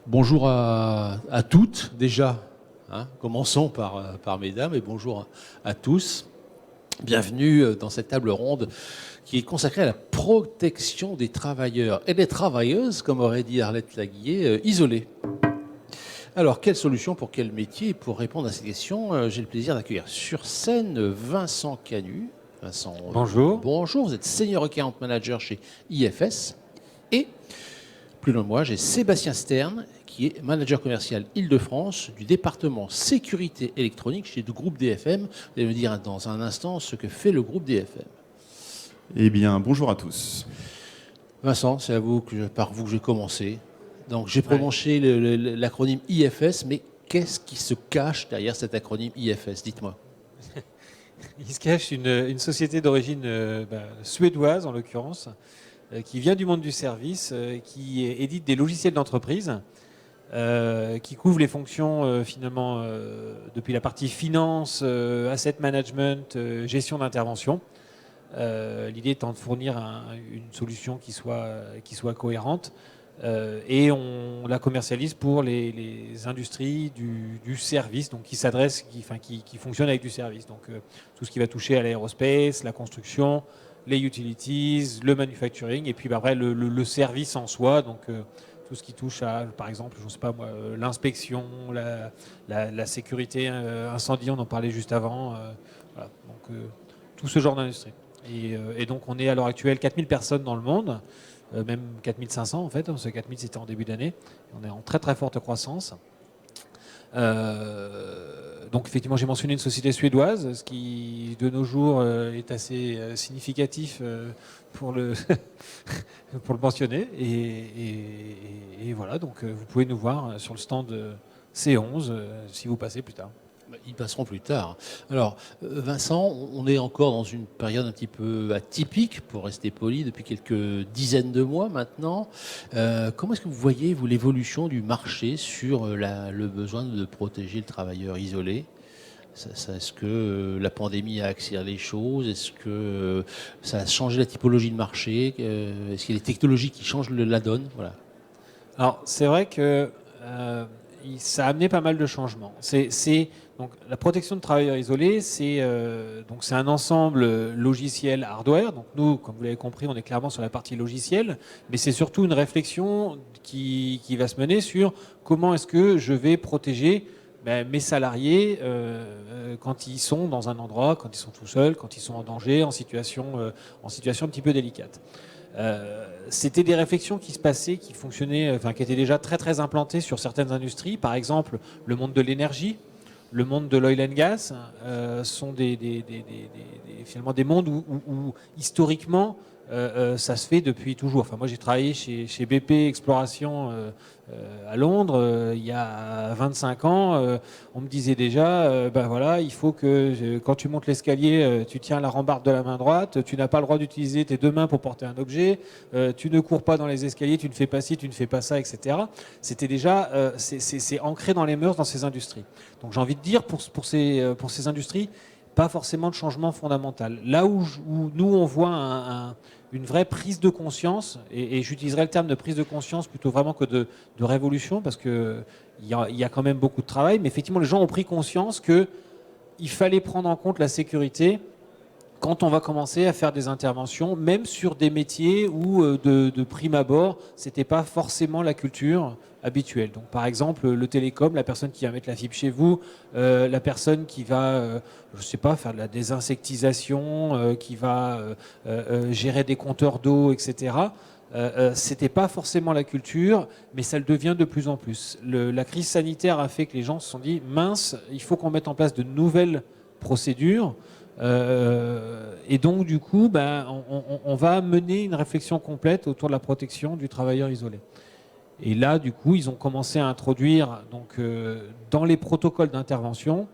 Bonjour à toutes déjà. Commençons par mesdames et bonjour à tous. Bienvenue dans cette table ronde qui est consacrée à la protection des travailleurs et des travailleuses, comme aurait dit Arlette Laguillet, isolés. Alors, quelle solution pour quel métier? Pour répondre à ces questions, j'ai le plaisir d'accueillir sur scène Vincent Canu. Vincent, bonjour. Bonjour, vous êtes Senior Account Manager chez IFS. Et plus loin de moi, j'ai Sébastien Stern, qui est manager commercial Île-de-France du département sécurité électronique chez le groupe DFM. Vous allez me dire dans un instant ce que fait le groupe DFM. Eh bien, bonjour à tous. Vincent, c'est par vous que j'ai commencé. Donc, j'ai prononcé l'acronyme IFS, mais qu'est-ce qui se cache derrière cet acronyme IFS? Dites-moi. Il se cache une société d'origine suédoise, en l'occurrence, qui vient du monde du service, qui édite des logiciels d'entreprise, qui couvre les fonctions finalement depuis la partie finance, asset management, gestion d'intervention. L'idée étant de fournir une solution qui soit cohérente. Et on la commercialise pour les industries du service, donc qui fonctionnent avec du service. Donc tout ce qui va toucher à l'aérospace, la construction, les utilities, le manufacturing, et puis après le service en soi, donc tout ce qui touche à, par exemple, je ne sais pas moi, l'inspection, la sécurité incendie, on en parlait juste avant, voilà, donc tout ce genre d'industrie. Et donc on est à l'heure actuelle 4000 personnes dans le monde. Même 4500 en fait, parce que 4000 c'était en début d'année. On est en très très forte croissance. Donc effectivement j'ai mentionné une société suédoise, ce qui de nos jours est assez significatif pour le, pour le mentionner. Et voilà, donc vous pouvez nous voir sur le stand C11 si vous passez plus tard. Ils passeront plus tard. Alors, Vincent, on est encore dans une période un petit peu atypique, pour rester poli, depuis quelques dizaines de mois maintenant. Comment est-ce que vous voyez, vous, l'évolution du marché sur le besoin de protéger le travailleur isolé? Est-ce que la pandémie a accéléré les choses? Est-ce que ça a changé la typologie de marché? Est-ce qu'il y a des technologies qui changent la donne? Voilà. Alors, c'est vrai que ça a amené pas mal de changements. Donc, la protection de travailleurs isolés, c'est un ensemble logiciel hardware. Donc nous, comme vous l'avez compris, on est clairement sur la partie logicielle, mais c'est surtout une réflexion qui va se mener sur comment est-ce que je vais protéger mes salariés quand ils sont dans un endroit, quand ils sont tout seuls, quand ils sont en danger, en situation un petit peu délicate. C'était des réflexions qui se passaient, qui fonctionnaient, qui étaient déjà très très implantées sur certaines industries. Par exemple, le monde de l'énergie, le monde de l'oil and gas sont finalement des mondes où historiquement ça se fait depuis toujours. Enfin, moi j'ai travaillé chez BP Exploration à Londres il y a 25 ans. On me disait déjà, voilà, il faut que quand tu montes l'escalier, tu tiens la rambarde de la main droite, tu n'as pas le droit d'utiliser tes deux mains pour porter un objet, tu ne cours pas dans les escaliers, tu ne fais pas ci, tu ne fais pas ça, etc. C'était déjà, c'est ancré dans les mœurs dans ces industries. Donc j'ai envie de dire pour ces industries, pas forcément de changement fondamental. Là où nous on voit une vraie prise de conscience, et j'utiliserai le terme de prise de conscience plutôt vraiment que de révolution, parce qu'il y a quand même beaucoup de travail, mais effectivement les gens ont pris conscience qu'il fallait prendre en compte la sécurité quand on va commencer à faire des interventions, même sur des métiers où de prime abord, c'était pas forcément la culture habituelle. Donc par exemple le télécom, la personne qui va mettre la fibre chez vous, la personne qui va, je sais pas, faire de la désinsectisation, qui va gérer des compteurs d'eau, etc. C'était pas forcément la culture, mais ça le devient de plus en plus. La crise sanitaire a fait que les gens se sont dit mince, il faut qu'on mette en place de nouvelles procédures. Et donc du coup, on va mener une réflexion complète autour de la protection du travailleur isolé. Et là, du coup, ils ont commencé à introduire dans les protocoles d'intervention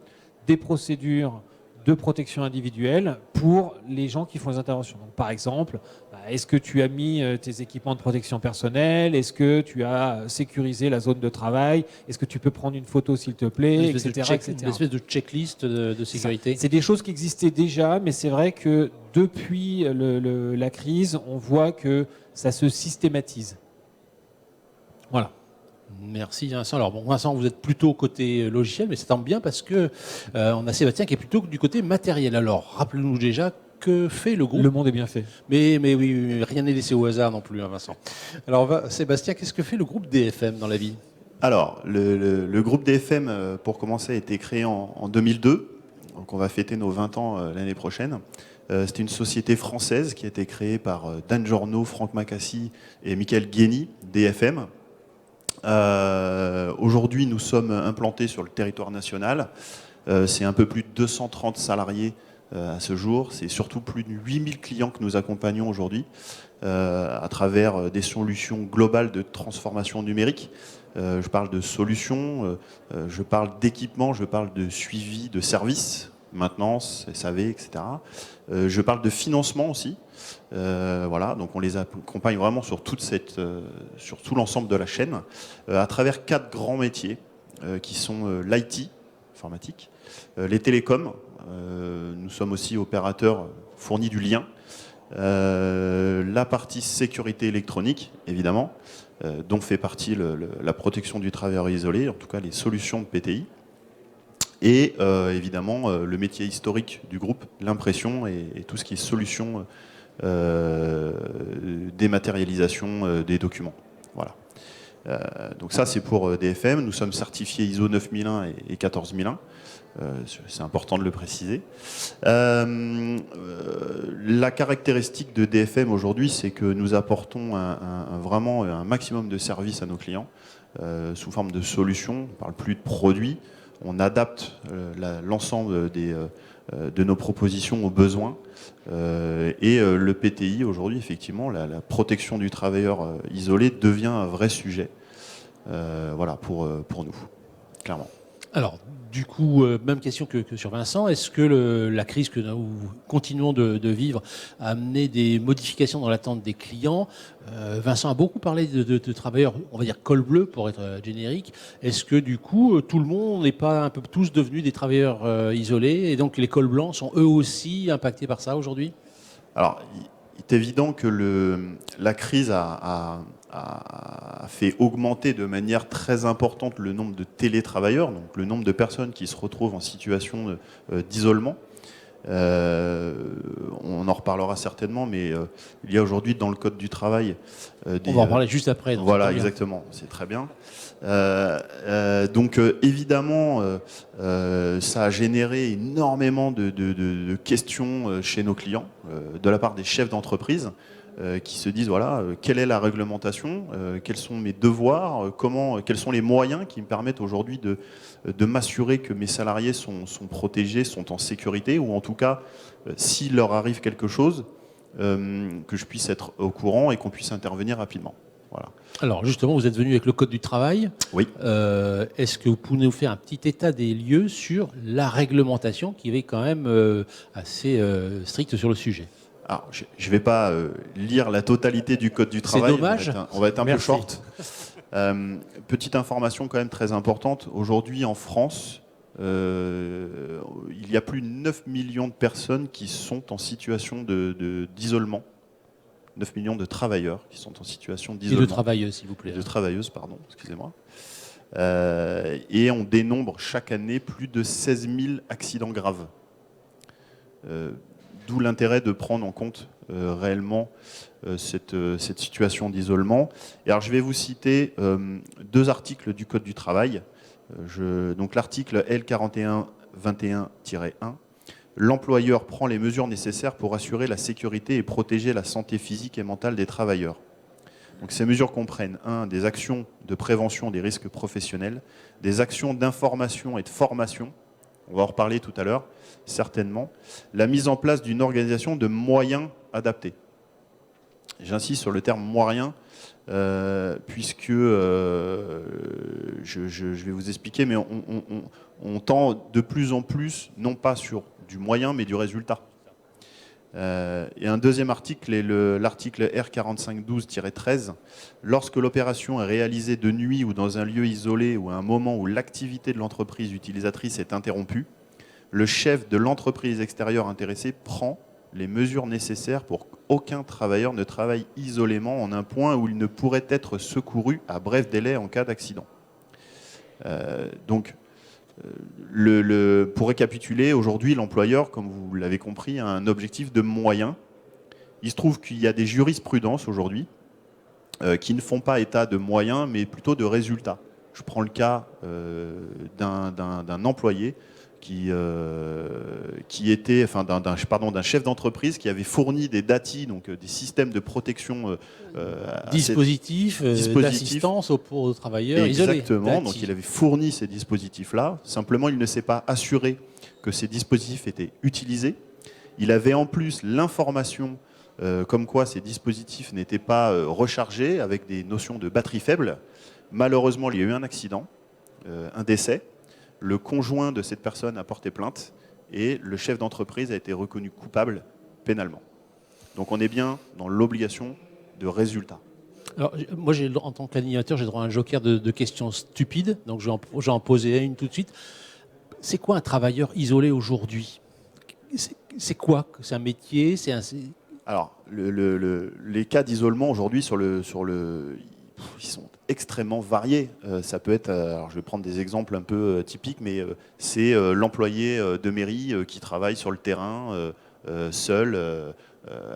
des procédures de protection individuelle pour les gens qui font les interventions. Donc, par exemple, est-ce que tu as mis tes équipements de protection personnelle? Est-ce que tu as sécurisé la zone de travail? Est-ce que tu peux prendre une photo, s'il te plaît, etc., etc. Une espèce de checklist de sécurité. C'est des choses qui existaient déjà, mais c'est vrai que depuis la crise, on voit que ça se systématise. Voilà. Merci Vincent. Alors bon, Vincent, vous êtes plutôt côté logiciel, mais ça tombe bien parce que on a Sébastien qui est plutôt du côté matériel. Alors, rappelez-nous déjà que fait le groupe. Le monde est bien fait. Mais oui, rien n'est laissé au hasard non plus, hein, Vincent. Alors, Sébastien, qu'est-ce que fait le groupe DFM dans la vie? Alors, le groupe DFM, pour commencer, a été créé en 2002. Donc, on va fêter nos 20 ans l'année prochaine. C'était une société française qui a été créée par Dan Giorno, Franck Macassi et Michael Guény, DFM. Aujourd'hui, nous sommes implantés sur le territoire national. C'est un peu plus de 230 salariés à ce jour. C'est surtout plus de 8000 clients que nous accompagnons aujourd'hui à travers des solutions globales de transformation numérique. Je parle de solutions, je parle d'équipement, je parle de suivi de services, maintenance, SAV, etc. Je parle de financement aussi. Voilà, donc on les accompagne vraiment sur sur tout l'ensemble de la chaîne, à travers 4 grands métiers qui sont l'IT, informatique, les télécoms. Nous sommes aussi opérateurs fournis du lien. La partie sécurité électronique, évidemment, dont fait partie la protection du travailleur isolé, en tout cas les solutions de PTI. Et évidemment, le métier historique du groupe, l'impression et tout ce qui est solution dématérialisation des documents. Voilà. Donc ça, c'est pour DFM. Nous sommes certifiés ISO 9001 et 14001. C'est important de le préciser. La caractéristique de DFM aujourd'hui, c'est que nous apportons vraiment un maximum de services à nos clients sous forme de solutions. On ne parle plus de produits. On adapte l'ensemble de nos propositions aux besoins. Et le PTI, aujourd'hui, effectivement, la protection du travailleur isolé devient un vrai sujet voilà, pour nous, clairement. Alors, du coup, même question que sur Vincent. Est-ce que la crise que nous continuons de vivre a amené des modifications dans l'attente des clients? Vincent a beaucoup parlé de travailleurs, on va dire col bleu pour être générique. Est-ce que du coup, tout le monde n'est pas un peu tous devenus des travailleurs isolés et donc les cols blancs sont eux aussi impactés par ça aujourd'hui? Alors, il est évident que la crise a fait augmenter de manière très importante le nombre de télétravailleurs, donc le nombre de personnes qui se retrouvent en situation d'isolement. On en reparlera certainement, mais il y a aujourd'hui dans le Code du travail on va en parler juste après. Donc voilà, exactement, c'est très bien. Donc évidemment, ça a généré énormément de questions chez nos clients, de la part des chefs d'entreprise, qui se disent voilà, quelle est la réglementation, quels sont mes devoirs, quels sont les moyens qui me permettent aujourd'hui de m'assurer que mes salariés sont protégés, sont en sécurité, ou en tout cas, s'il leur arrive quelque chose, que je puisse être au courant et qu'on puisse intervenir rapidement. Voilà. Alors justement, vous êtes venu avec le Code du travail. Oui. Est-ce que vous pouvez nous faire un petit état des lieux sur la réglementation qui est quand même assez stricte sur le sujet? Alors, je ne vais pas lire la totalité du Code du travail. C'est dommage. On va être un peu Merci. short. Petite information quand même très importante. Aujourd'hui, en France, il y a plus de 9 millions de personnes qui sont en situation d'isolement. 9 millions de travailleurs qui sont en situation d'isolement. Et de travailleuses, s'il vous plaît. De travailleuses, pardon, excusez-moi. Et on dénombre chaque année plus de 16 000 accidents graves. D'où l'intérêt de prendre en compte réellement cette situation d'isolement. Et alors je vais vous citer 2 articles du Code du travail. Donc l'article L4121-1, l'employeur prend les mesures nécessaires pour assurer la sécurité et protéger la santé physique et mentale des travailleurs. Donc ces mesures comprennent 1. Des actions de prévention des risques professionnels, des actions d'information et de formation, on va en reparler tout à l'heure, certainement, la mise en place d'une organisation de moyens adaptés. J'insiste sur le terme moyen, puisque je vais vous expliquer, mais on tend de plus en plus, non pas sur du moyen, mais du résultat. Et un deuxième article est l'article R4512-13. Lorsque l'opération est réalisée de nuit ou dans un lieu isolé ou à un moment où l'activité de l'entreprise utilisatrice est interrompue, le chef de l'entreprise extérieure intéressée prend les mesures nécessaires pour qu'aucun travailleur ne travaille isolément en un point où il ne pourrait être secouru à bref délai en cas d'accident. Pour récapituler, aujourd'hui, l'employeur, comme vous l'avez compris, a un objectif de moyens. Il se trouve qu'il y a des jurisprudences aujourd'hui qui ne font pas état de moyens, mais plutôt de résultats. Je prends le cas d'un employé d'un chef d'entreprise qui avait fourni des DATI, donc des systèmes de protection, dispositifs d'assistance aux travailleurs isolés. Exactement, donc il avait fourni ces dispositifs-là. Simplement, il ne s'est pas assuré que ces dispositifs étaient utilisés. Il avait en plus l'information comme quoi ces dispositifs n'étaient pas rechargés avec des notions de batterie faible. Malheureusement, il y a eu un accident, un décès. Le conjoint de cette personne a porté plainte et le chef d'entreprise a été reconnu coupable pénalement. Donc on est bien dans l'obligation de résultat. Alors, moi, en tant qu'animateur, j'ai droit à un joker de questions stupides, donc je vais en poser une tout de suite. C'est quoi un travailleur isolé aujourd'hui ? C'est quoi ? C'est un métier ? Alors, les cas d'isolement aujourd'hui ils sont extrêmement variés. Ça peut être, alors je vais prendre des exemples un peu typiques, mais c'est l'employé de mairie qui travaille sur le terrain seul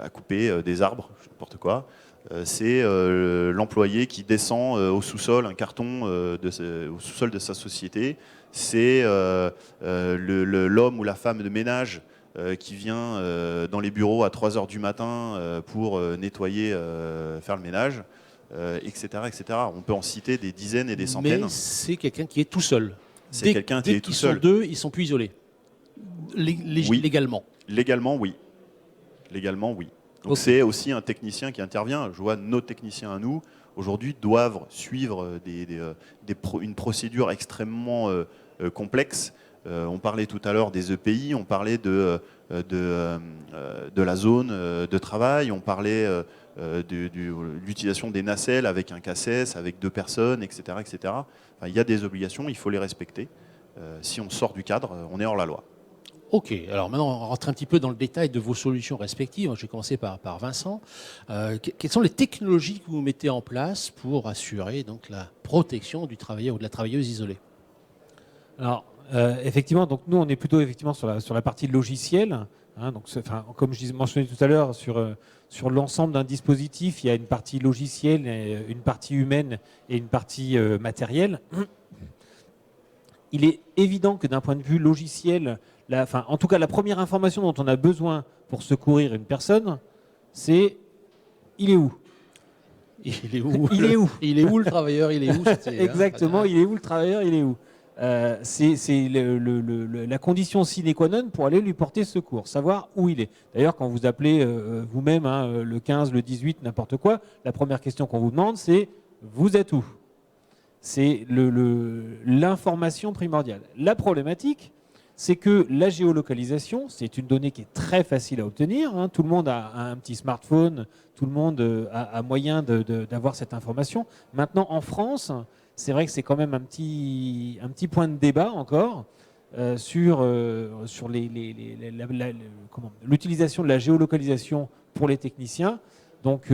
à couper des arbres, n'importe quoi. C'est l'employé qui descend au sous-sol un carton au sous-sol de sa société. C'est l'homme ou la femme de ménage qui vient dans les bureaux à 3 heures du matin pour nettoyer, faire le ménage. Etc., etc. On peut en citer des dizaines et des centaines. Mais c'est quelqu'un qui est tout seul. C'est quelqu'un qui est tout seul. Dès qu'ils sont deux, ils sont plus isolés. Oui. Légalement. Légalement, oui. Légalement, oui. Donc c'est aussi un technicien qui intervient. Je vois nos techniciens à nous, aujourd'hui, doivent suivre une procédure extrêmement complexe. On parlait tout à l'heure des EPI, on parlait de la zone de travail, on parlait de l'utilisation des nacelles avec un cassesse, avec 2 personnes, etc. etc. Enfin, il y a des obligations, il faut les respecter. Si on sort du cadre, on est hors la loi. Ok, alors maintenant on rentre un petit peu dans le détail de vos solutions respectives. Je vais commencer par Vincent. Quelles sont les technologies que vous mettez en place pour assurer donc la protection du travailleur ou de la travailleuse isolée ? Alors, effectivement, donc nous on est plutôt effectivement sur la partie logicielle. Donc, comme je mentionnais tout à l'heure, sur l'ensemble d'un dispositif, il y a une partie logicielle, une partie humaine et une partie matérielle. Il est évident que d'un point de vue logiciel, en tout cas la première information dont on a besoin pour secourir une personne, c'est il est où ? Il est où ? Il est où ? Il est où le travailleur ? Il est où ? Exactement, il est où le travailleur ? Il est où ? C'est la condition sine qua non pour aller lui porter secours, savoir où il est. D'ailleurs, quand vous appelez vous-même le 15, le 18, n'importe quoi, la première question qu'on vous demande, c'est « vous êtes où ?» C'est l'information primordiale. La problématique, c'est que la géolocalisation, c'est une donnée qui est très facile à obtenir. Tout le monde a un petit smartphone, tout le monde a moyen d'avoir cette information. Maintenant, en France, c'est vrai que c'est quand même un petit point de débat encore sur l'utilisation de la géolocalisation pour les techniciens. Donc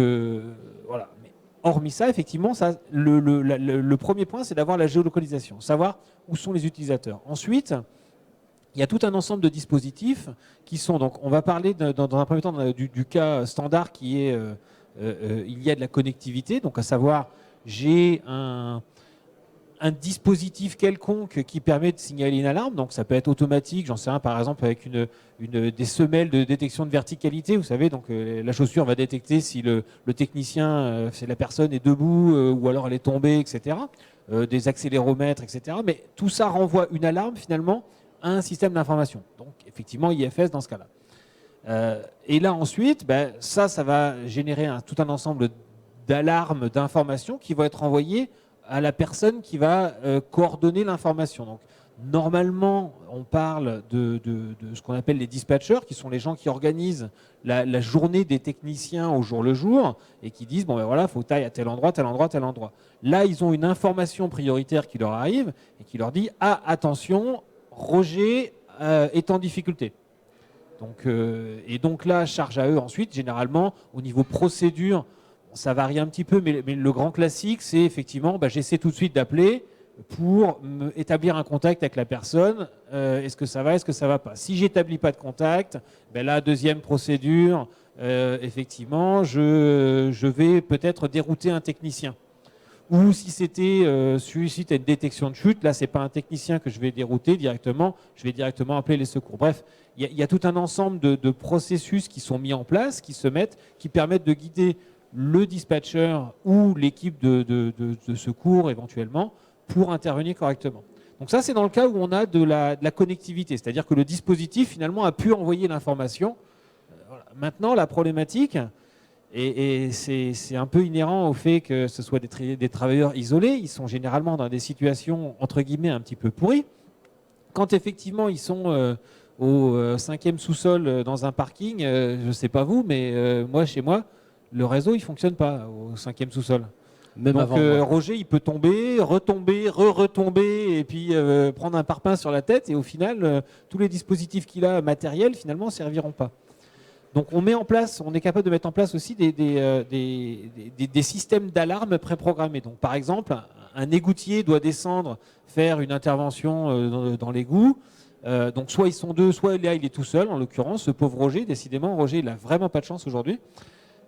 voilà. Mais hormis ça, effectivement, le premier point, c'est d'avoir la géolocalisation, savoir où sont les utilisateurs. Ensuite, il y a tout un ensemble de dispositifs qui sont, donc on va parler dans un premier temps du cas standard qui est il y a de la connectivité, donc à savoir j'ai un dispositif quelconque qui permet de signaler une alarme, donc ça peut être automatique, j'en sais rien, par exemple avec des semelles de détection de verticalité, vous savez, donc la chaussure va détecter si le technicien, si la personne est debout ou alors elle est tombée, etc. Des accéléromètres, etc. Mais tout ça renvoie une alarme finalement à un système d'information. Donc effectivement IFS dans ce cas-là. Et là ensuite, ça va générer tout un ensemble d'alarmes, d'informations qui vont être envoyées à la personne qui va coordonner l'information. Donc, normalement, on parle de ce qu'on appelle les dispatchers, qui sont les gens qui organisent la journée des techniciens au jour le jour et qui disent, voilà, faut que tu ailles à tel endroit, tel endroit, tel endroit. Là, ils ont une information prioritaire qui leur arrive et qui leur dit, attention, Roger est en difficulté. Et donc là, charge à eux ensuite, généralement, au niveau procédure, bon, ça varie un petit peu, mais le grand classique, c'est effectivement, j'essaie tout de suite d'appeler pour établir un contact avec la personne. Est-ce que ça va pas? Si j'établis pas de contact, là, deuxième procédure, effectivement, je vais peut-être dérouter un technicien. Ou si c'était suite à une détection de chute, là, c'est pas un technicien que je vais dérouter directement, je vais directement appeler les secours. Bref, il y a tout un ensemble de processus qui sont mis en place, qui permettent de guider le dispatcher ou l'équipe de secours éventuellement pour intervenir correctement. Donc ça, c'est dans le cas où on a de la connectivité, c'est-à-dire que le dispositif finalement a pu envoyer l'information. Voilà. Maintenant, la problématique, et c'est un peu inhérent au fait que ce soit des travailleurs isolés, ils sont généralement dans des situations entre guillemets un petit peu pourries. Quand effectivement ils sont au 5e sous-sol dans un parking, je ne sais pas vous, mais moi chez moi, le réseau il fonctionne pas au 5e sous-sol. Même donc avant Roger il peut tomber, retomber, retomber et puis prendre un parpaing sur la tête et au final tous les dispositifs qu'il a matériels finalement ne serviront pas. Donc on est capable de mettre en place aussi des systèmes d'alarme préprogrammés. Donc par exemple, un égoutier doit descendre, faire une intervention dans l'égout. Donc soit ils sont deux, soit là il est tout seul. En l'occurrence, ce pauvre Roger, décidément, Roger il a vraiment pas de chance aujourd'hui.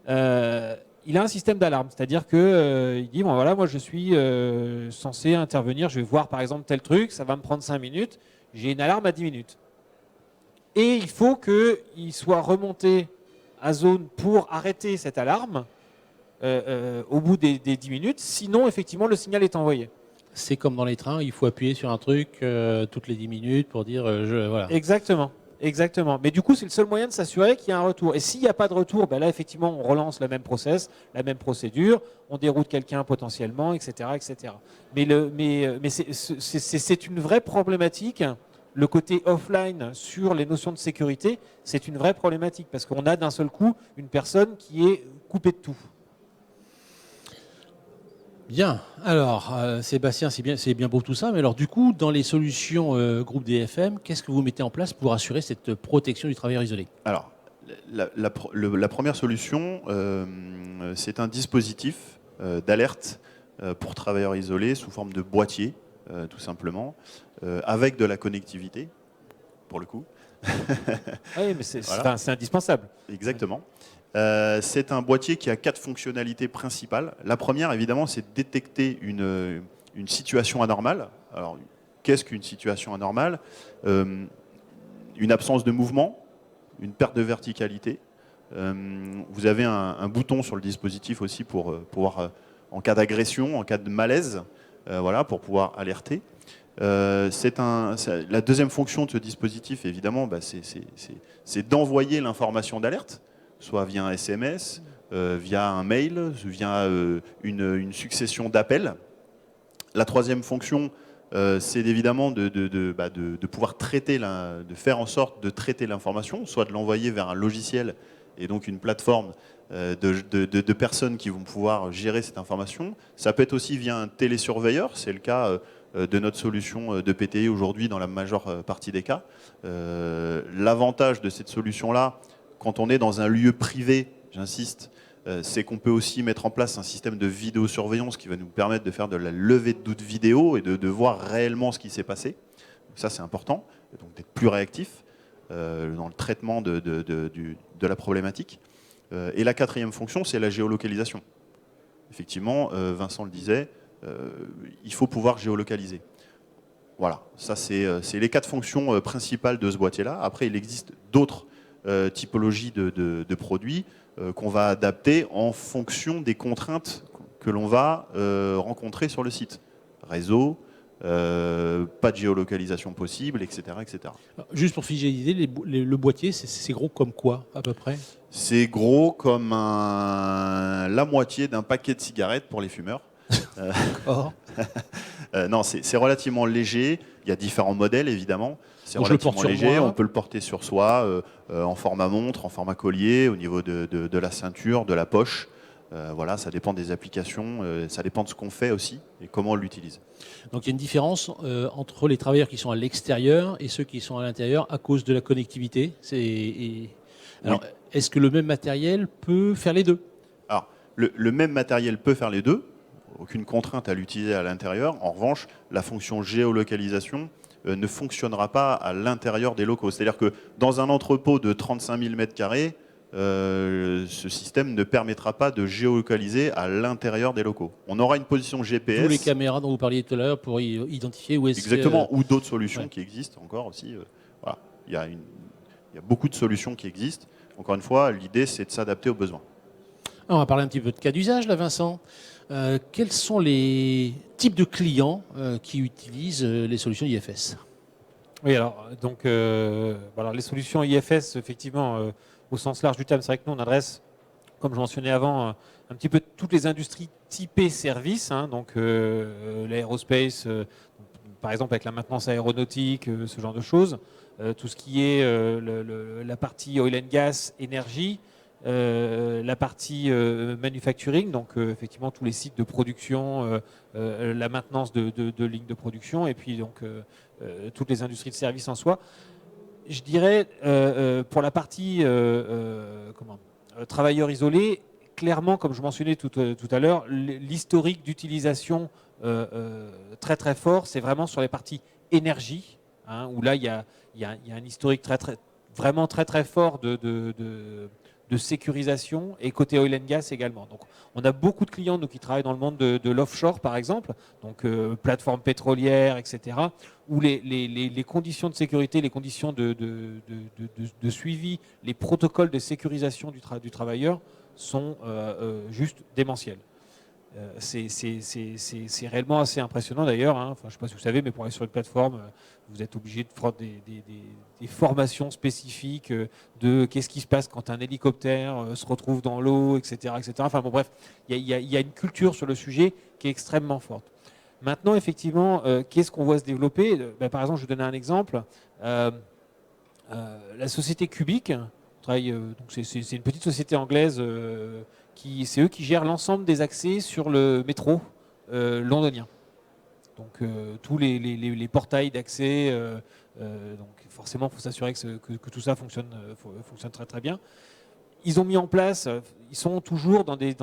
Il a un système d'alarme, c'est-à-dire que il dit bon voilà, moi je suis censé intervenir, je vais voir par exemple tel truc, ça va me prendre 5 minutes, j'ai une alarme à 10 minutes. Et il faut qu'il soit remonté à zone pour arrêter cette alarme au bout des 10 minutes. Sinon, effectivement, le signal est envoyé. C'est comme dans les trains, il faut appuyer sur un truc toutes les 10 minutes pour dire voilà. Exactement. Mais du coup, c'est le seul moyen de s'assurer qu'il y a un retour. Et s'il n'y a pas de retour, là, effectivement, on relance le même process, la même procédure, on déroute quelqu'un potentiellement, etc. etc. Mais c'est une vraie problématique. Le côté offline sur les notions de sécurité, c'est une vraie problématique parce qu'on a d'un seul coup une personne qui est coupée de tout. Bien. Alors, Sébastien, c'est bien beau tout ça, mais alors du coup, dans les solutions groupe DFM, qu'est-ce que vous mettez en place pour assurer cette protection du travailleur isolé? Alors, la première solution, c'est un dispositif d'alerte pour travailleurs isolés sous forme de boîtier, tout simplement, avec de la connectivité, pour le coup. Oui, mais Voilà. c'est indispensable. Exactement. C'est un boîtier qui a 4 fonctionnalités principales. La première, évidemment, c'est de détecter une situation anormale. Alors, qu'est-ce qu'une situation anormale? Une absence de mouvement, une perte de verticalité. Vous avez un bouton sur le dispositif aussi pour pouvoir, en cas d'agression, en cas de malaise, voilà, pour pouvoir alerter. La deuxième fonction de ce dispositif, évidemment, c'est d'envoyer l'information d'alerte, soit via un SMS, via un mail, via une succession d'appels. La troisième fonction, c'est évidemment de pouvoir de faire en sorte de traiter l'information, soit de l'envoyer vers un logiciel et donc une plateforme de personnes qui vont pouvoir gérer cette information. Ça peut être aussi via un télésurveilleur, c'est le cas de notre solution de PTI aujourd'hui dans la majeure partie des cas. L'avantage de cette solution-là, quand on est dans un lieu privé, j'insiste, c'est qu'on peut aussi mettre en place un système de vidéosurveillance qui va nous permettre de faire de la levée de doute vidéo et de voir réellement ce qui s'est passé. Donc ça, c'est important, donc d'être plus réactif dans le traitement de la problématique. Et la quatrième fonction, c'est la géolocalisation. Effectivement, Vincent le disait, il faut pouvoir géolocaliser. Voilà, ça c'est les 4 fonctions principales de ce boîtier-là. Après, il existe d'autres typologies de produits qu'on va adapter en fonction des contraintes que l'on va rencontrer sur le site. Réseau, pas de géolocalisation possible, etc. etc. Juste pour figer l'idée, le boîtier, c'est gros comme quoi, à peu près? C'est gros comme la moitié d'un paquet de cigarettes pour les fumeurs. Non, c'est relativement léger. Il y a différents modèles, évidemment. C'est relativement léger. On peut le porter sur soi en format montre, en format collier, au niveau de la ceinture, de la poche. Voilà, ça dépend des applications, ça dépend de ce qu'on fait aussi et comment on l'utilise. Donc il y a une différence entre les travailleurs qui sont à l'extérieur et ceux qui sont à l'intérieur à cause de la connectivité. Alors, est-ce que le même matériel peut faire les deux? Alors, le même matériel peut faire les deux, aucune contrainte à l'utiliser à l'intérieur. En revanche, la fonction géolocalisation ne fonctionnera pas à l'intérieur des locaux. C'est-à-dire que dans un entrepôt de 35 000 m², ce système ne permettra pas de géolocaliser à l'intérieur des locaux. On aura une position GPS. Tous les caméras dont vous parliez tout à l'heure pour identifier où est-ce Exactement, ou d'autres solutions qui existent encore aussi. Voilà. Il y a beaucoup de solutions qui existent. Encore une fois, l'idée, c'est de s'adapter aux besoins. On va parler un petit peu de cas d'usage, là, Vincent. Quels sont les types de clients qui utilisent les solutions IFS? Oui, alors, donc, voilà, les solutions IFS, effectivement, au sens large du terme, c'est vrai que nous, on adresse, comme je mentionnais avant, un petit peu toutes les industries typées services, hein, donc l'aérospace, par exemple avec la maintenance aéronautique, ce genre de choses, tout ce qui est la partie oil and gas, énergie, la partie manufacturing, donc effectivement tous les sites de production, la maintenance de lignes de production, et puis donc toutes les industries de services en soi. Je dirais, pour la partie travailleurs isolés, clairement, comme je mentionnais tout à l'heure, l'historique d'utilisation très très fort, c'est vraiment sur les parties énergie, hein, où là, il y a un historique vraiment très très fort de sécurisation, et côté oil and gas également. Donc, on a beaucoup de clients nous, qui travaillent dans le monde de l'offshore, par exemple, donc plateformes pétrolières, etc., où les conditions de sécurité, les conditions de suivi, les protocoles de sécurisation du travailleur sont juste démentiels. C'est réellement assez impressionnant d'ailleurs, hein. Enfin, je ne sais pas si vous savez, mais pour aller sur une plateforme, vous êtes obligé de faire des formations spécifiques de qu'est-ce qui se passe quand un hélicoptère se retrouve dans l'eau, etc., etc. Enfin bon, bref, il y a une culture sur le sujet qui est extrêmement forte. Maintenant, effectivement, qu'est-ce qu'on voit se développer? Par exemple, je vais donner un exemple. La société Cubic, c'est une petite société anglaise, c'est eux qui gèrent l'ensemble des accès sur le métro londonien. Donc tous les portails d'accès, donc forcément il faut s'assurer que tout ça fonctionne très très bien. Ils ont mis en place, ils sont toujours dans des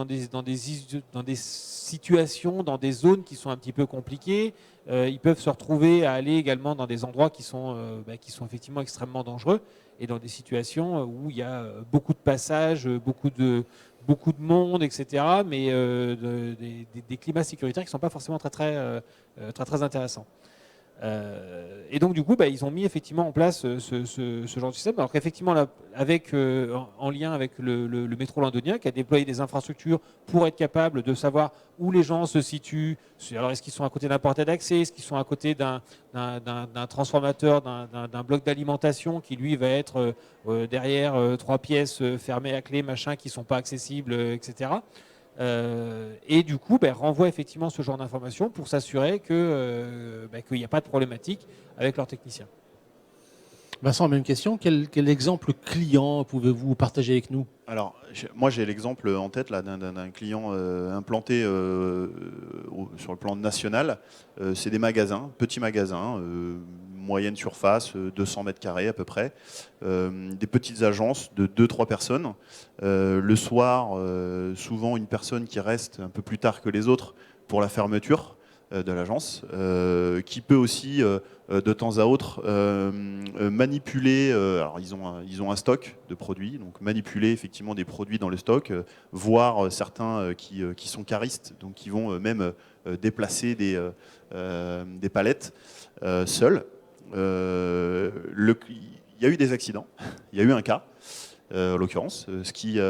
situations, dans des zones qui sont un petit peu compliquées. Ils peuvent se retrouver à aller également dans des endroits qui sont effectivement extrêmement dangereux, et dans des situations où il y a beaucoup de passages, beaucoup de monde, etc. Mais des climats sécuritaires qui ne sont pas forcément très intéressants. Et donc du coup, ils ont mis effectivement en place ce genre de système. Alors qu'effectivement, en lien avec le métro londonien, qui a déployé des infrastructures pour être capable de savoir où les gens se situent. Alors est-ce qu'ils sont à côté d'un portail d'accès? Est-ce qu'ils sont à côté d'un transformateur, d'un bloc d'alimentation qui lui va être derrière 3 pièces fermées à clé, machin, qui ne sont pas accessibles, etc. Et du coup, renvoie effectivement ce genre d'informations pour s'assurer qu'il n'y a pas de problématique avec leurs techniciens. Vincent, même question. Quel exemple client pouvez-vous partager avec nous? Alors, moi j'ai l'exemple en tête d'un client implanté sur le plan national. C'est des magasins, petits magasins, moyenne surface, 200 m² à peu près. Des petites agences de 2-3 personnes. Le soir, souvent une personne qui reste un peu plus tard que les autres pour la fermeture de l'agence, qui peut aussi de temps à autre manipuler. Alors ils ont un stock de produits, donc manipuler effectivement des produits dans le stock, voire certains qui sont caristes, donc qui vont même déplacer des palettes seuls. Il y a eu des accidents, il y a eu un cas. En l'occurrence, ce qui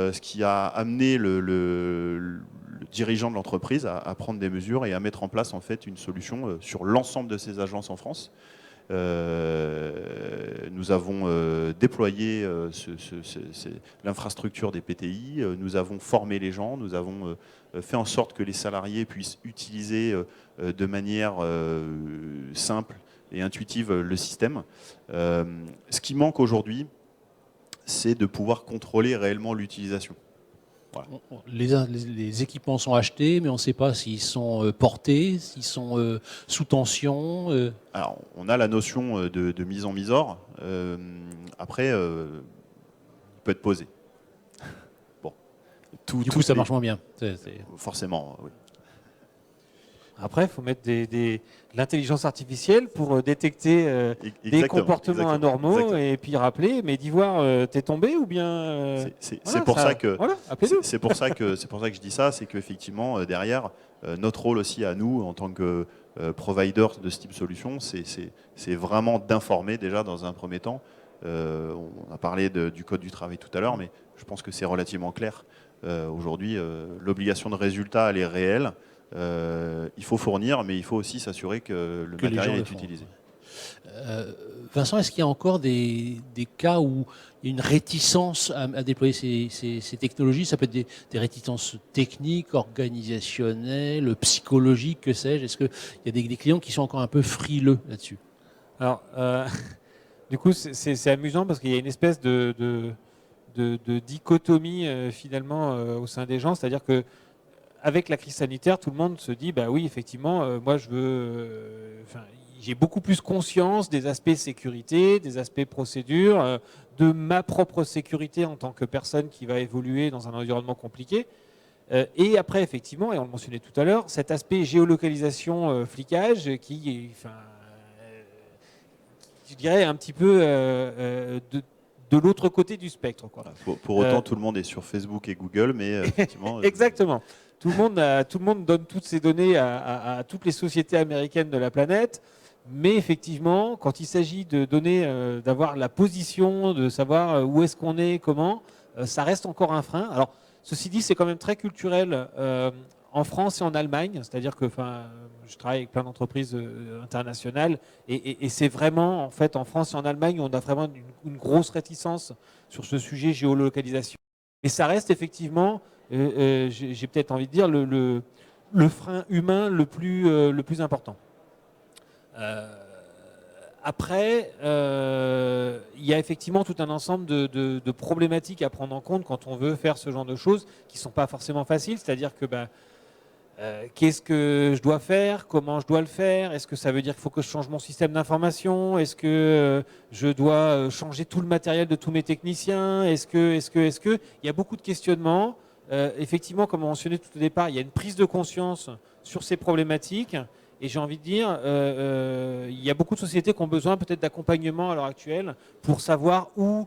a amené le dirigeant de l'entreprise à prendre des mesures et à mettre en place en fait une solution sur l'ensemble de ses agences en France. Nous avons déployé l'infrastructure des PTI, nous avons formé les gens, nous avons fait en sorte que les salariés puissent utiliser de manière simple et intuitive le système. Ce qui manque aujourd'hui, c'est de pouvoir contrôler réellement l'utilisation. Voilà. Les équipements sont achetés, mais on ne sait pas s'ils sont portés, s'ils sont sous tension. Alors, on a la notion de mise en misor. Après, il peut être posé. Bon. Du coup, ça marche moins bien. Forcément, oui. Après, il faut mettre de l'intelligence artificielle pour détecter des comportements anormaux et puis rappeler, mais d'Ivoire, t'es tombé ou bien c'est pour ça que c'est pour ça que je dis ça, c'est qu'effectivement derrière notre rôle aussi à nous en tant que provider de ce type de solution, c'est vraiment d'informer déjà dans un premier temps. On a parlé du code du travail tout à l'heure, mais je pense que c'est relativement clair. Aujourd'hui, l'obligation de résultat, elle est réelle. Il faut fournir, mais il faut aussi s'assurer que le matériel est utilisé. Vincent, est-ce qu'il y a encore des cas où il y a une réticence à déployer ces technologies? Ça peut être des réticences techniques, organisationnelles, psychologiques, que sais-je. Est-ce qu'il y a des clients qui sont encore un peu frileux là-dessus? Alors, du coup, c'est amusant parce qu'il y a une espèce de dichotomie finalement au sein des gens, c'est-à-dire que avec la crise sanitaire, tout le monde se dit, bah oui, effectivement, moi je veux, j'ai beaucoup plus conscience des aspects sécurité, des aspects procédures, de ma propre sécurité en tant que personne qui va évoluer dans un environnement compliqué. Et après, effectivement, et on le mentionnait tout à l'heure, cet aspect géolocalisation, flicage, qui, je dirais, un petit peu de l'autre côté du spectre, quoi. Pour autant, tout le monde est sur Facebook et Google, mais effectivement. Exactement. Tout le monde donne toutes ces données à toutes les sociétés américaines de la planète, mais effectivement, quand il s'agit de donner, d'avoir la position, de savoir où est-ce qu'on est, comment, ça reste encore un frein. Alors, ceci dit, c'est quand même très culturel en France et en Allemagne, c'est-à-dire que, je travaille avec plein d'entreprises internationales, et c'est vraiment, en fait, en France et en Allemagne, on a vraiment une grosse réticence sur ce sujet géolocalisation. Mais ça reste effectivement, j'ai peut-être envie de dire, le frein humain le plus important. Après, il y a effectivement tout un ensemble de problématiques à prendre en compte quand on veut faire ce genre de choses qui ne sont pas forcément faciles. C'est-à-dire que qu'est-ce que je dois faire? Comment je dois le faire? Est-ce que ça veut dire qu'il faut que je change mon système d'information? Est-ce que je dois changer tout le matériel de tous mes techniciens? Est-ce que il y a beaucoup de questionnements. Effectivement, comme on mentionnait tout au départ, il y a une prise de conscience sur ces problématiques. Et j'ai envie de dire, il y a beaucoup de sociétés qui ont besoin peut-être d'accompagnement à l'heure actuelle pour savoir où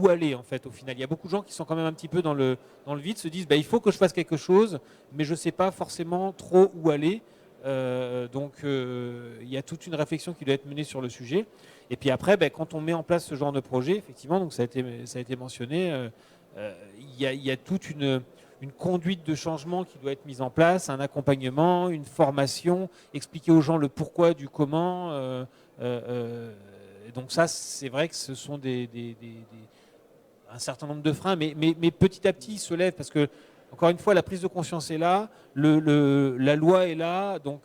aller, en fait, au final. Il y a beaucoup de gens qui sont quand même un petit peu dans le vide, se disent, il faut que je fasse quelque chose, mais je ne sais pas forcément trop où aller. Donc, il y a toute une réflexion qui doit être menée sur le sujet. Et puis après, quand on met en place ce genre de projet, effectivement, donc ça a été mentionné, il y a toute une conduite de changement qui doit être mise en place, un accompagnement, une formation, expliquer aux gens le pourquoi du comment. Donc ça, c'est vrai que ce sont un certain nombre de freins, mais petit à petit, ils se lèvent parce que, encore une fois, la prise de conscience est là, la loi est là, donc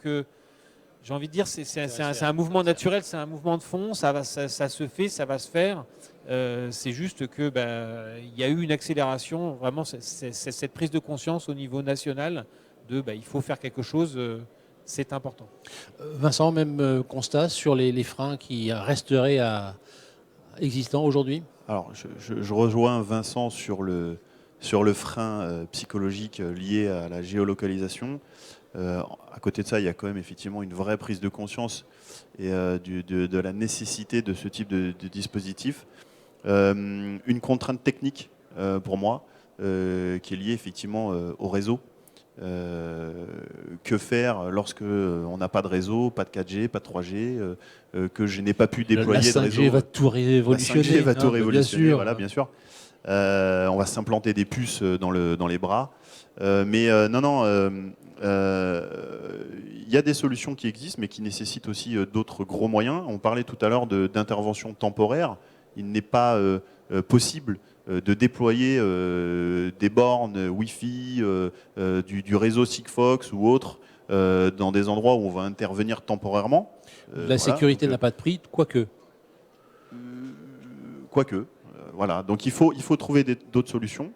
j'ai envie de dire, c'est un mouvement naturel, c'est un mouvement de fond, ça se fait, ça va se faire. C'est juste que il y a eu une accélération, vraiment, c'est cette prise de conscience au niveau national de il faut faire quelque chose, c'est important. Vincent, même constat sur les freins qui resteraient existants aujourd'hui? Alors, je rejoins Vincent sur le frein psychologique lié à la géolocalisation. À côté de ça, il y a quand même effectivement une vraie prise de conscience et de la nécessité de ce type de dispositif. Une contrainte technique pour moi qui est liée effectivement au réseau. Que faire lorsque on n'a pas de réseau, pas de 4G, pas de 3G, que je n'ai pas pu déployer de réseau. La 5G va tout révolutionner. La 5G va tout révolutionner, bien sûr. voilà, bien sûr. On va s'implanter des puces dans les bras. Mais il y a des solutions qui existent, mais qui nécessitent aussi d'autres gros moyens. On parlait tout à l'heure d'intervention temporaire. Il n'est pas possible de déployer des bornes Wi-Fi, du réseau Sigfox ou autre dans des endroits où on va intervenir temporairement. La sécurité n'a pas de prix, quoique. Voilà. Donc il faut trouver d'autres solutions.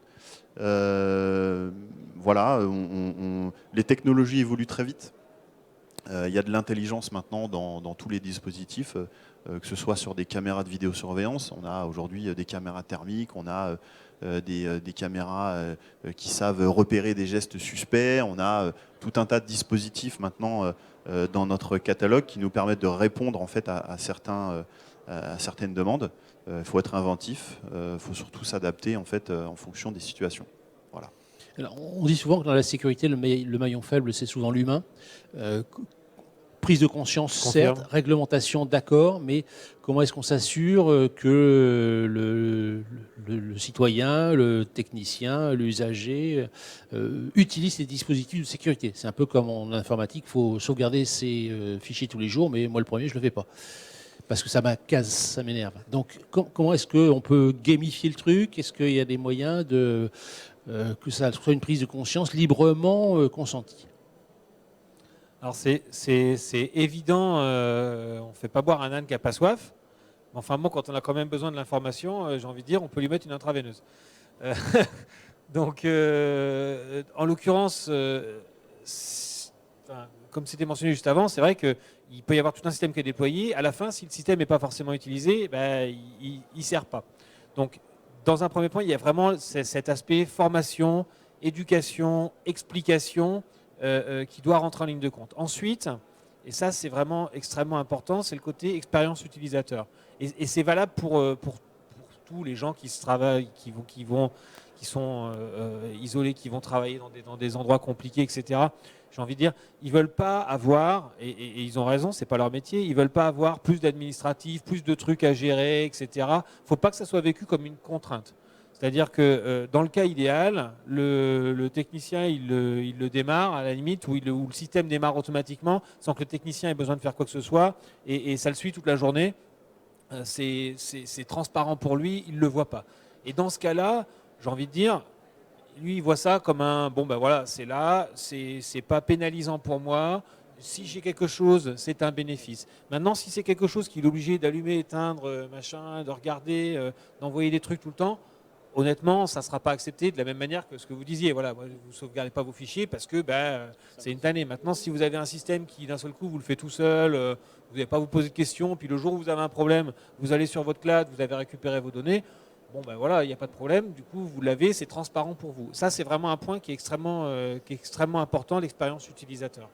Voilà, les technologies évoluent très vite. Il y a de l'intelligence maintenant dans tous les dispositifs, que ce soit sur des caméras de vidéosurveillance. On a aujourd'hui des caméras thermiques, on a des caméras qui savent repérer des gestes suspects. On a tout un tas de dispositifs maintenant dans notre catalogue qui nous permettent de répondre en fait à certaines demandes. Il faut être inventif, il faut surtout s'adapter en fait en fonction des situations. Voilà. Alors, on dit souvent que dans la sécurité, le maillon faible, c'est souvent l'humain. Prise de conscience, certes, réglementation, d'accord, mais comment est-ce qu'on s'assure que le citoyen, le technicien, l'usager utilise ces dispositifs de sécurité? C'est un peu comme en informatique, il faut sauvegarder ses fichiers tous les jours, mais moi le premier, je ne le fais pas. Parce que ça m'accase, ça m'énerve. Donc comment est-ce qu'on peut gamifier le truc? Est-ce qu'il y a des moyens que ça soit une prise de conscience librement consentie? Alors c'est évident, on ne fait pas boire un âne qui n'a pas soif. Mais enfin bon, quand on a quand même besoin de l'information, j'ai envie de dire, on peut lui mettre une intraveineuse. Donc en l'occurrence, comme c'était mentionné juste avant, c'est vrai qu'il peut y avoir tout un système qui est déployé. À la fin, si le système n'est pas forcément utilisé, il ne sert pas. Donc dans un premier point, il y a vraiment cet aspect formation, éducation, explication, qui doit rentrer en ligne de compte. Ensuite, et ça c'est vraiment extrêmement important, c'est le côté expérience utilisateur. Et c'est valable pour tous les gens qui sont isolés, qui vont travailler dans des endroits compliqués, etc. J'ai envie de dire, ils ne veulent pas avoir, et ils ont raison, ce n'est pas leur métier, ils ne veulent pas avoir plus d'administratifs, plus de trucs à gérer, etc. Il ne faut pas que ça soit vécu comme une contrainte. C'est-à-dire que dans le cas idéal, le technicien, il le démarre à la limite, ou le système démarre automatiquement sans que le technicien ait besoin de faire quoi que ce soit, et ça le suit toute la journée. C'est transparent pour lui, il ne le voit pas. Et dans ce cas-là, j'ai envie de dire, lui, il voit ça comme un, bon ben voilà, c'est là, c'est pas pénalisant pour moi. Si j'ai quelque chose, c'est un bénéfice. Maintenant, si c'est quelque chose qu'il est obligé d'allumer, éteindre, machin, de regarder, d'envoyer des trucs tout le temps, honnêtement, ça ne sera pas accepté de la même manière que ce que vous disiez. Voilà, vous ne sauvegardez pas vos fichiers parce que c'est une tannée. Maintenant, si vous avez un système qui, d'un seul coup, vous le fait tout seul, vous n'allez pas vous poser de questions, puis le jour où vous avez un problème, vous allez sur votre cloud, vous avez récupéré vos données, bon ben voilà, il n'y a pas de problème. Du coup, vous l'avez, c'est transparent pour vous. Ça, c'est vraiment un point qui est extrêmement important, l'expérience utilisateur.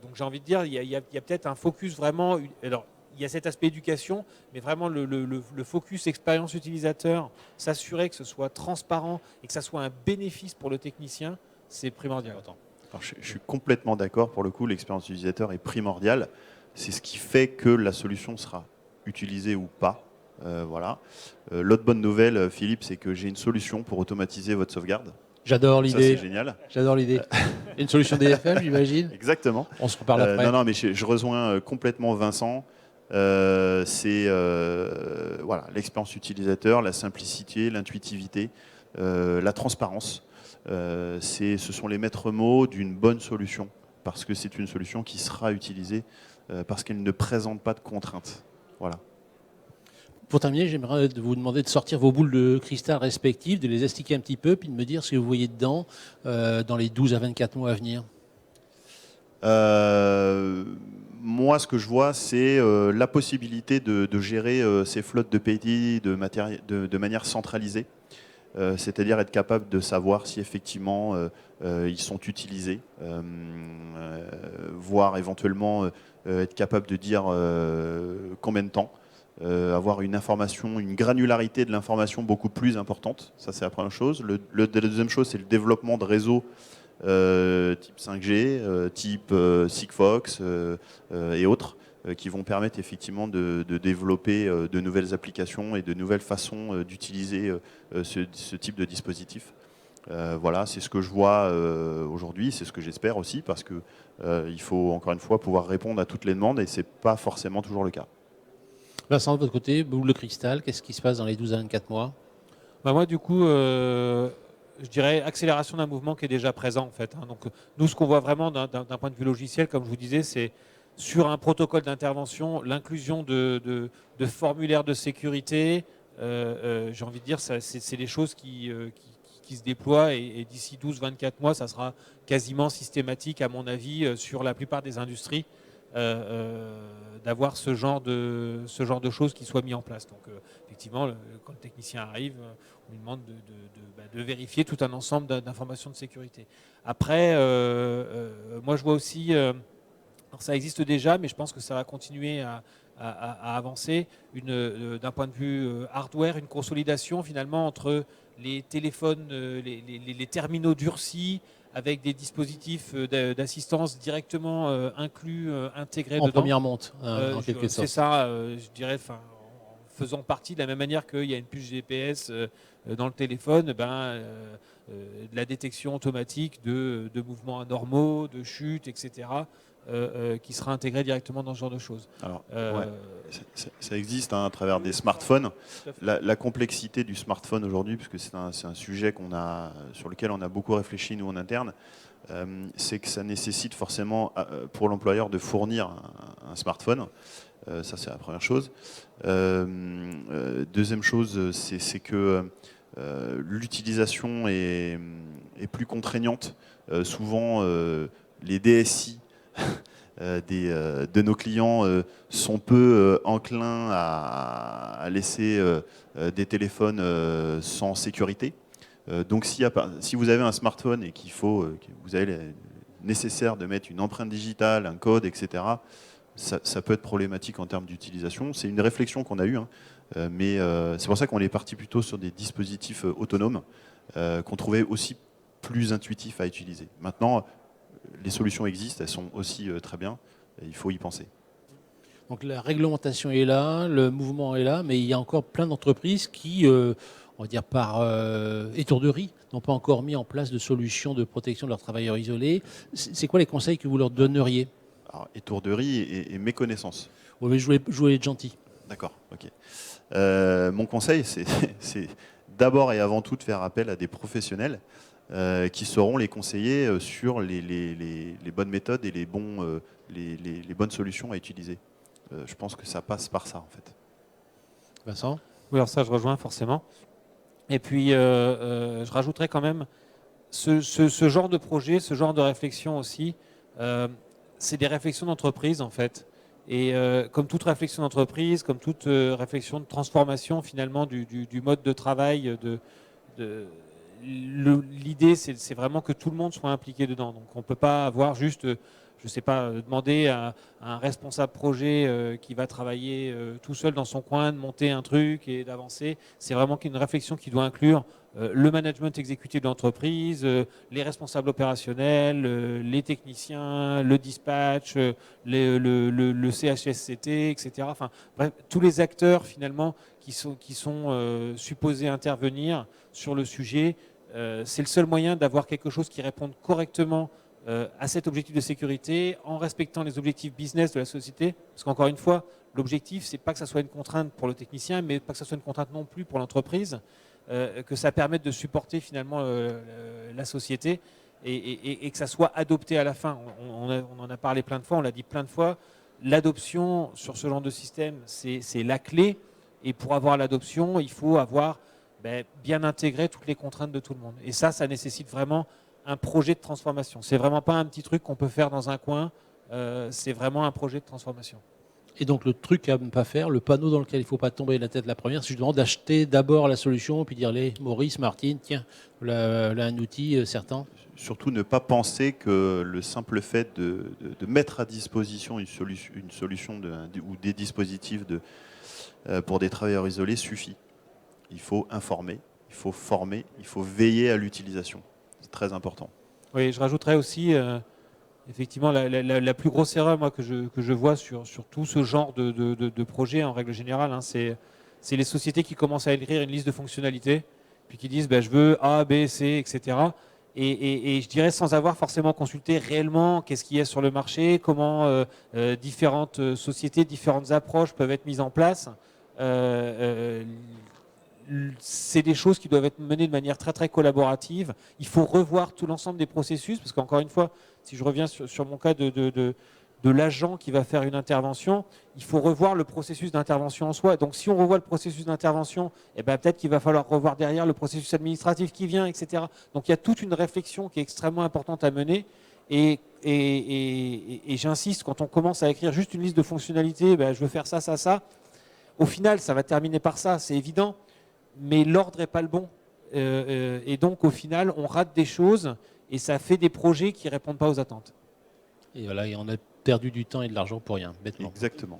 Donc j'ai envie de dire, il y a peut-être un focus vraiment... Alors, il y a cet aspect éducation, mais vraiment le focus expérience utilisateur, s'assurer que ce soit transparent et que ça soit un bénéfice pour le technicien, c'est primordial. Alors, je suis complètement d'accord. Pour le coup, l'expérience utilisateur est primordiale. C'est ce qui fait que la solution sera utilisée ou pas. Voilà. L'autre bonne nouvelle, Philippe, c'est que j'ai une solution pour automatiser votre sauvegarde. J'adore l'idée. Ça, c'est génial. J'adore l'idée. Une solution DFM, j'imagine. Exactement. On se reparle après. Non, mais je rejoins complètement Vincent. C'est voilà, l'expérience utilisateur, la simplicité, l'intuitivité, la transparence. Ce sont les maîtres mots d'une bonne solution, parce que c'est une solution qui sera utilisée, parce qu'elle ne présente pas de contraintes. Voilà. Pour terminer, j'aimerais vous demander de sortir vos boules de cristal respectives, de les astiquer un petit peu, puis de me dire ce que vous voyez dedans dans les 12 à 24 mois à venir. Moi, ce que je vois, c'est la possibilité de gérer ces flottes de pays de manière centralisée. C'est-à-dire être capable de savoir si effectivement ils sont utilisés, voire éventuellement être capable de dire combien de temps. Avoir une information, une granularité de l'information beaucoup plus importante. Ça, c'est la première chose. La deuxième chose, c'est le développement de réseaux type 5G, type Sigfox et autres, qui vont permettre effectivement de développer de nouvelles applications et de nouvelles façons d'utiliser ce type de dispositif. Voilà, c'est ce que je vois aujourd'hui, c'est ce que j'espère aussi, parce que il faut encore une fois pouvoir répondre à toutes les demandes, et c'est pas forcément toujours le cas. Vincent, de votre côté, boule de cristal, qu'est-ce qui se passe dans les 12 à 24 mois? Moi, du coup, je dirais accélération d'un mouvement qui est déjà présent, en fait. Donc, nous, ce qu'on voit vraiment d'un point de vue logiciel, comme je vous disais, c'est sur un protocole d'intervention, l'inclusion de formulaires de sécurité, j'ai envie de dire, c'est des choses qui se déploient et d'ici 12-24 mois, ça sera quasiment systématique, à mon avis, sur la plupart des industries, d'avoir ce genre de choses qui soient mis en place. Donc, effectivement, quand le technicien arrive, on lui demande de vérifier tout un ensemble d'informations de sécurité. Après, moi, je vois aussi, alors ça existe déjà, mais je pense que ça va continuer à avancer, d'un point de vue hardware, une consolidation finalement entre les téléphones, les terminaux durcis, avec des dispositifs d'assistance directement inclus, intégrés En dedans. première monte, en quelque sorte. C'est ça, je dirais, en faisant partie de la même manière qu'il y a une puce GPS dans le téléphone, de la détection automatique de mouvements anormaux, de chutes, etc., qui sera intégrée directement dans ce genre de choses. Alors, ça existe à travers des smartphones. La complexité du smartphone aujourd'hui, puisque c'est un sujet sur lequel on a beaucoup réfléchi nous en interne, c'est que ça nécessite forcément pour l'employeur de fournir un smartphone. Ça, c'est la première chose. Deuxième chose, c'est que l'utilisation est plus contraignante. Souvent, les DSI de nos clients sont peu enclins à laisser des téléphones sans sécurité. Donc si vous avez un smartphone et que vous avez nécessaire de mettre une empreinte digitale, un code, etc., ça peut être problématique en termes d'utilisation. C'est une réflexion qu'on a eue, mais c'est pour ça qu'on est parti plutôt sur des dispositifs autonomes qu'on trouvait aussi plus intuitifs à utiliser. Maintenant, les solutions existent, elles sont aussi très bien, et il faut y penser. Donc la réglementation est là, le mouvement est là, mais il y a encore plein d'entreprises qui, on va dire par étourderie, n'ont pas encore mis en place de solutions de protection de leurs travailleurs isolés. C'est quoi les conseils que vous leur donneriez? Alors, étourderie et méconnaissance. Oui, mais je voulais être gentil. D'accord, ok. Mon conseil, c'est d'abord et avant tout de faire appel à des professionnels qui seront les conseillers sur les bonnes méthodes et les bonnes solutions à utiliser. Je pense que ça passe par ça, en fait. Vincent? Oui, alors ça, je rejoins forcément. Et puis, je rajouterais quand même ce genre de projet, ce genre de réflexion aussi, c'est des réflexions d'entreprise, en fait. Et comme toute réflexion d'entreprise, comme toute réflexion de transformation, finalement, du mode de travail, l'idée, c'est vraiment que tout le monde soit impliqué dedans. Donc, on ne peut pas avoir juste, je ne sais pas, demander à un responsable projet qui va travailler tout seul dans son coin, de monter un truc et d'avancer. C'est vraiment une réflexion qui doit inclure le management exécutif de l'entreprise, les responsables opérationnels, les techniciens, le dispatch, le CHSCT, etc. Enfin, bref, tous les acteurs finalement qui sont supposés intervenir sur le sujet. C'est le seul moyen d'avoir quelque chose qui réponde correctement à cet objectif de sécurité en respectant les objectifs business de la société. Parce qu'encore une fois, l'objectif, c'est pas que ça soit une contrainte pour le technicien, mais pas que ça soit une contrainte non plus pour l'entreprise, que ça permette de supporter finalement la société et que ça soit adopté à la fin. On en a parlé plein de fois, on l'a dit plein de fois. L'adoption sur ce genre de système, c'est la clé. Et pour avoir l'adoption, il faut avoir bien intégré toutes les contraintes de tout le monde. Et ça nécessite vraiment un projet de transformation. C'est vraiment pas un petit truc qu'on peut faire dans un coin, c'est vraiment un projet de transformation. Et donc le truc à ne pas faire, le panneau dans lequel il ne faut pas tomber la tête la première, c'est justement d'acheter d'abord la solution, puis dire, allez, Maurice, Martine, tiens, voilà un outil certain. Surtout ne pas penser que le simple fait de mettre à disposition une solution ou des dispositifs pour des travailleurs isolés suffit. Il faut informer, il faut former, il faut veiller à l'utilisation. C'est très important. Oui, je rajouterais aussi, effectivement, la plus grosse erreur moi, que je vois sur tout ce genre de projet en règle générale, hein, c'est les sociétés qui commencent à écrire une liste de fonctionnalités, puis qui disent je veux A, B, C, etc. Et je dirais sans avoir forcément consulté réellement qu'est-ce qu'il y a sur le marché, comment différentes sociétés, différentes approches peuvent être mises en place. C'est des choses qui doivent être menées de manière très très collaborative. Il faut revoir tout l'ensemble des processus, parce qu'encore une fois, si je reviens sur mon cas de de l'agent qui va faire une intervention, il faut revoir le processus d'intervention en soi. Donc si on revoit le processus d'intervention, eh ben, peut-être qu'il va falloir revoir derrière le processus administratif qui vient, etc. Donc il y a toute une réflexion qui est extrêmement importante à mener. Et j'insiste, quand on commence à écrire juste une liste de fonctionnalités, ben, je veux faire ça, ça, ça, au final, ça va terminer par ça, c'est évident, mais l'ordre n'est pas le bon. Et donc, au final, on rate des choses et ça fait des projets qui ne répondent pas aux attentes. Et voilà, et on a perdu du temps et de l'argent pour rien, bêtement. Exactement.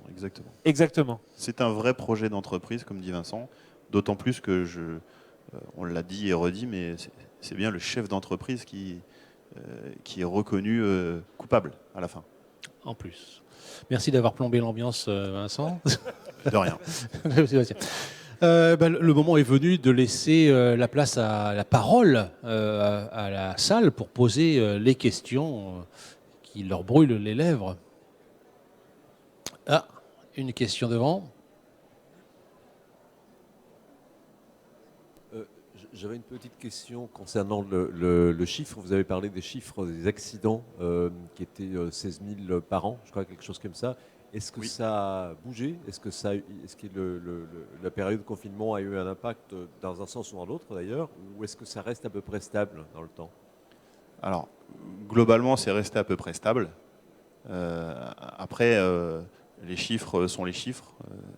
Exactement. C'est un vrai projet d'entreprise, comme dit Vincent, d'autant plus que on l'a dit et redit, mais c'est bien le chef d'entreprise qui est reconnu coupable à la fin. En plus. Merci d'avoir plombé l'ambiance, Vincent. De rien. Le moment est venu de laisser la place à la parole à la salle pour poser les questions qui leur brûlent les lèvres. Ah, une question devant. J'avais une petite question concernant le chiffre. Vous avez parlé des chiffres des accidents qui étaient 16 000 par an, je crois, quelque chose comme ça. Est-ce que ça a bougé? Est-ce que la période de confinement a eu un impact dans un sens ou dans l'autre d'ailleurs? Ou est-ce que ça reste à peu près stable dans le temps? Alors, globalement, c'est resté à peu près stable. Après, les chiffres sont les chiffres.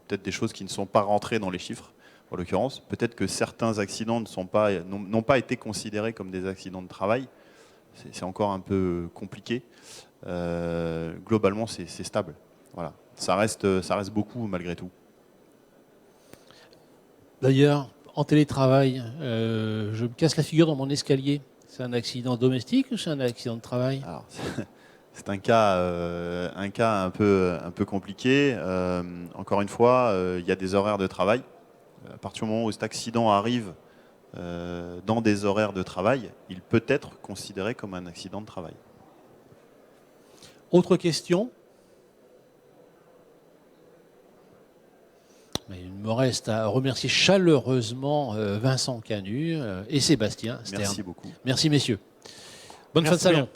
Peut-être des choses qui ne sont pas rentrées dans les chiffres. En l'occurrence, peut-être que certains accidents n'ont pas été considérés comme des accidents de travail. C'est encore un peu compliqué. Globalement, c'est stable. Voilà. Ça reste beaucoup malgré tout. D'ailleurs, en télétravail, je me casse la figure dans mon escalier. C'est un accident domestique ou c'est un accident de travail? Alors, c'est un cas un peu compliqué. Encore une fois, il y a des horaires de travail. À partir du moment où cet accident arrive dans des horaires de travail, il peut être considéré comme un accident de travail. Autre question? Mais il me reste à remercier chaleureusement Vincent Canu et Sébastien Stern. Merci beaucoup. Merci messieurs. Bonne fin de Merci bien. salon.